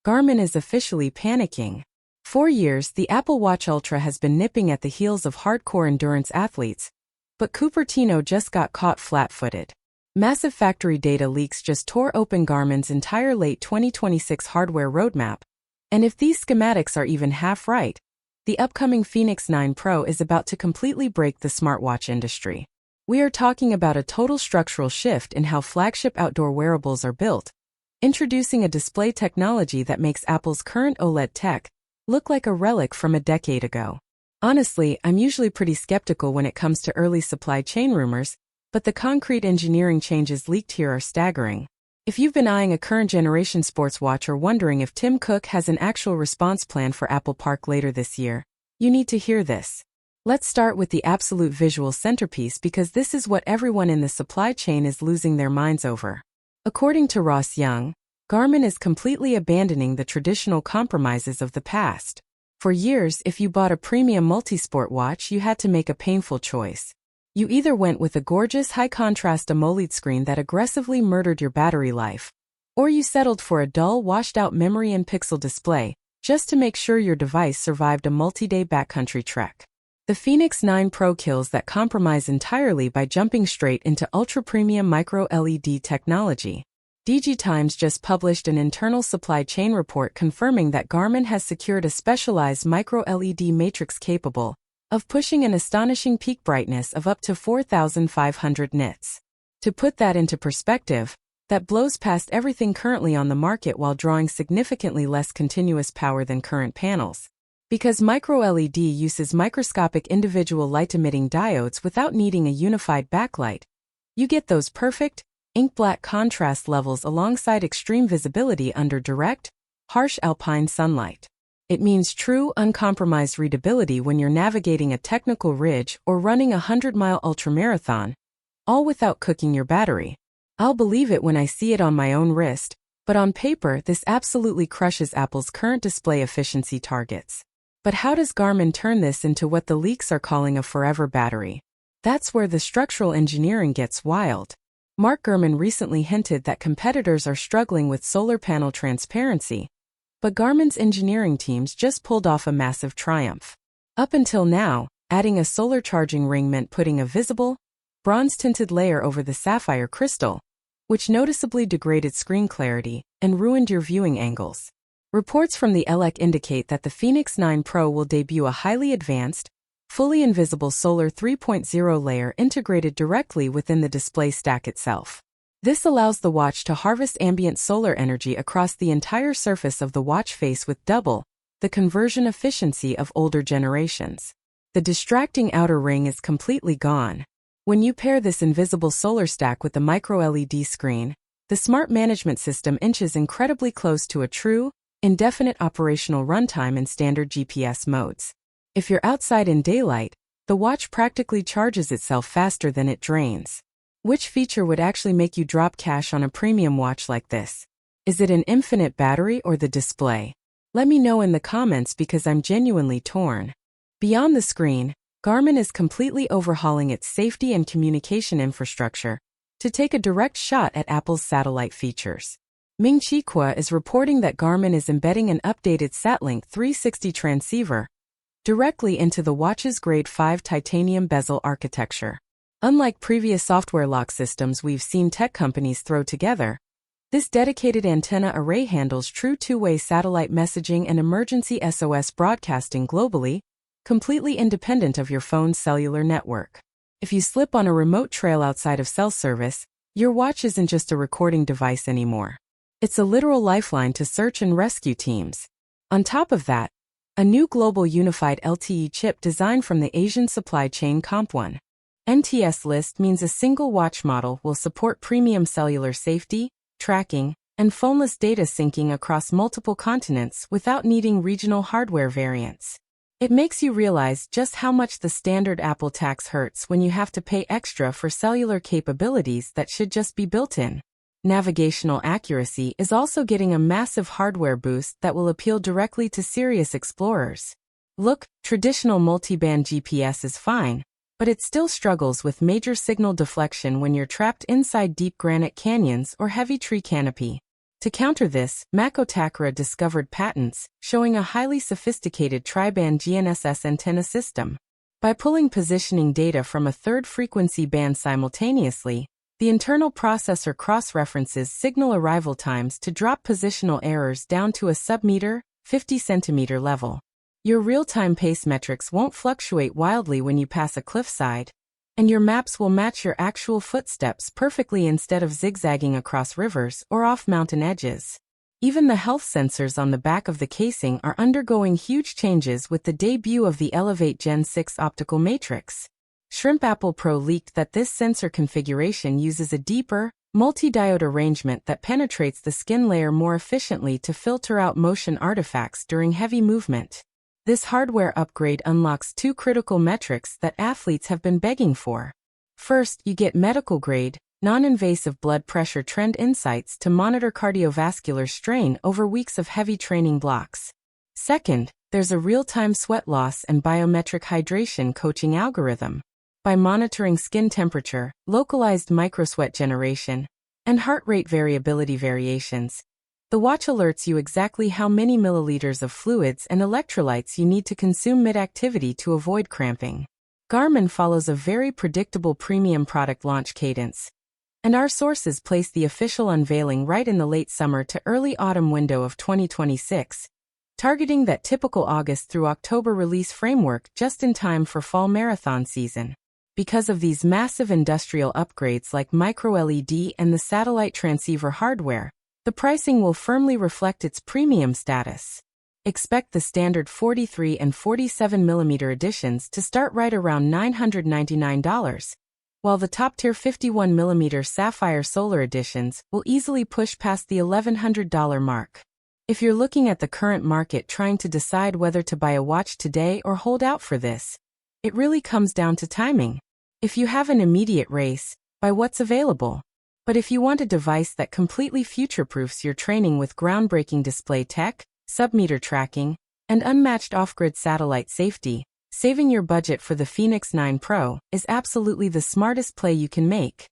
Garmin is officially panicking. For years, the Apple Watch Ultra has been nipping at the heels of hardcore endurance athletes, but Cupertino just got caught flat-footed. Massive factory data leaks just tore open Garmin's entire late 2026 hardware roadmap, and if these schematics are even half right, the upcoming Fenix 9 Pro is about to completely break the smartwatch industry. We are talking about a total structural shift in how flagship outdoor wearables are built, introducing a display technology that makes Apple's current OLED tech look like a relic from a decade ago. Honestly, I'm usually pretty skeptical when it comes to early supply chain rumors, but the concrete engineering changes leaked here are staggering. If you've been eyeing a current generation sports watch or wondering if Tim Cook has an actual response plan for Apple Park later this year, you need to hear this. Let's start with the absolute visual centerpiece because this is what everyone in the supply chain is losing their minds over. According to Ross Young, Garmin is completely abandoning the traditional compromises of the past. For years, if you bought a premium multisport watch, you had to make a painful choice. You either went with a gorgeous high-contrast AMOLED screen that aggressively murdered your battery life, or you settled for a dull, washed-out memory and pixel display, just to make sure your device survived a multi-day backcountry trek. The Fenix 9 Pro kills that compromise entirely by jumping straight into ultra-premium MicroLED technology. DigiTimes just published an internal supply chain report confirming that Garmin has secured a specialized MicroLED matrix capable of pushing an astonishing peak brightness of up to 4,500 nits. To put that into perspective, that blows past everything currently on the market while drawing significantly less continuous power than current panels. Because MicroLED uses microscopic individual light-emitting diodes without needing a unified backlight, you get those perfect, ink-black contrast levels alongside extreme visibility under direct, harsh alpine sunlight. It means true, uncompromised readability when you're navigating a technical ridge or running a 100-mile ultramarathon, all without cooking your battery. I'll believe it when I see it on my own wrist, but on paper, this absolutely crushes Apple's current display efficiency targets. But how does Garmin turn this into what the leaks are calling a forever battery? That's where the structural engineering gets wild. Mark Gurman recently hinted that competitors are struggling with solar panel transparency, but Garmin's engineering teams just pulled off a massive triumph. Up until now, adding a solar charging ring meant putting a visible, bronze-tinted layer over the sapphire crystal, which noticeably degraded screen clarity and ruined your viewing angles. Reports from the ELEC indicate that the Fenix 9 Pro will debut a highly advanced, fully invisible solar 3.0 layer integrated directly within the display stack itself. This allows the watch to harvest ambient solar energy across the entire surface of the watch face with double the conversion efficiency of older generations. The distracting outer ring is completely gone. When you pair this invisible solar stack with the micro-LED screen, the smart management system inches incredibly close to a true, indefinite operational runtime in standard GPS modes. If you're outside in daylight, the watch practically charges itself faster than it drains. Which feature would actually make you drop cash on a premium watch like this? Is it an infinite battery or the display? Let me know in the comments because I'm genuinely torn. Beyond the screen, Garmin is completely overhauling its safety and communication infrastructure to take a direct shot at Apple's satellite features. Ming Chi Kuo is reporting that Garmin is embedding an updated SatLink 360 transceiver directly into the watch's Grade 5 titanium bezel architecture. Unlike previous software lock systems we've seen tech companies throw together, this dedicated antenna array handles true two-way satellite messaging and emergency SOS broadcasting globally, completely independent of your phone's cellular network. If you slip on a remote trail outside of cell service, your watch isn't just a recording device anymore. It's a literal lifeline to search and rescue teams. On top of that, a new global unified LTE chip designed from the Asian supply chain Comp1. NTS list means a single watch model will support premium cellular safety, tracking, and phoneless data syncing across multiple continents without needing regional hardware variants. It makes you realize just how much the standard Apple tax hurts when you have to pay extra for cellular capabilities that should just be built in. Navigational accuracy is also getting a massive hardware boost that will appeal directly to serious explorers. Look, traditional multiband GPS is fine, but it still struggles with major signal deflection when you're trapped inside deep granite canyons or heavy tree canopy. To counter this, Makotakara discovered patents showing a highly sophisticated tri-band GNSS antenna system. By pulling positioning data from a third frequency band simultaneously, the internal processor cross-references signal arrival times to drop positional errors down to a sub-meter, 50 centimeter level. Your real-time pace metrics won't fluctuate wildly when you pass a cliffside, and your maps will match your actual footsteps perfectly instead of zigzagging across rivers or off mountain edges. Even the health sensors on the back of the casing are undergoing huge changes with the debut of the Elevate Gen 6 optical matrix. Shrimp Apple Pro leaked that this sensor configuration uses a deeper, multi-diode arrangement that penetrates the skin layer more efficiently to filter out motion artifacts during heavy movement. This hardware upgrade unlocks two critical metrics that athletes have been begging for. First, you get medical-grade, non-invasive blood pressure trend insights to monitor cardiovascular strain over weeks of heavy training blocks. Second, there's a real-time sweat loss and biometric hydration coaching algorithm. By monitoring skin temperature, localized microsweat generation, and heart rate variations, the watch alerts you exactly how many milliliters of fluids and electrolytes you need to consume mid-activity to avoid cramping. Garmin follows a very predictable premium product launch cadence, and our sources place the official unveiling right in the late summer to early autumn window of 2026, targeting that typical August through October release framework just in time for fall marathon season. Because of these massive industrial upgrades like MicroLED and the satellite transceiver hardware, the pricing will firmly reflect its premium status. Expect the standard 43 and 47 mm editions to start right around $999, while the top-tier 51 mm Sapphire Solar editions will easily push past the $1,100 mark. If you're looking at the current market trying to decide whether to buy a watch today or hold out for this, it really comes down to timing. If you have an immediate race, buy what's available. But if you want a device that completely future-proofs your training with groundbreaking display tech, sub-meter tracking, and unmatched off-grid satellite safety, saving your budget for the Fenix 9 Pro is absolutely the smartest play you can make.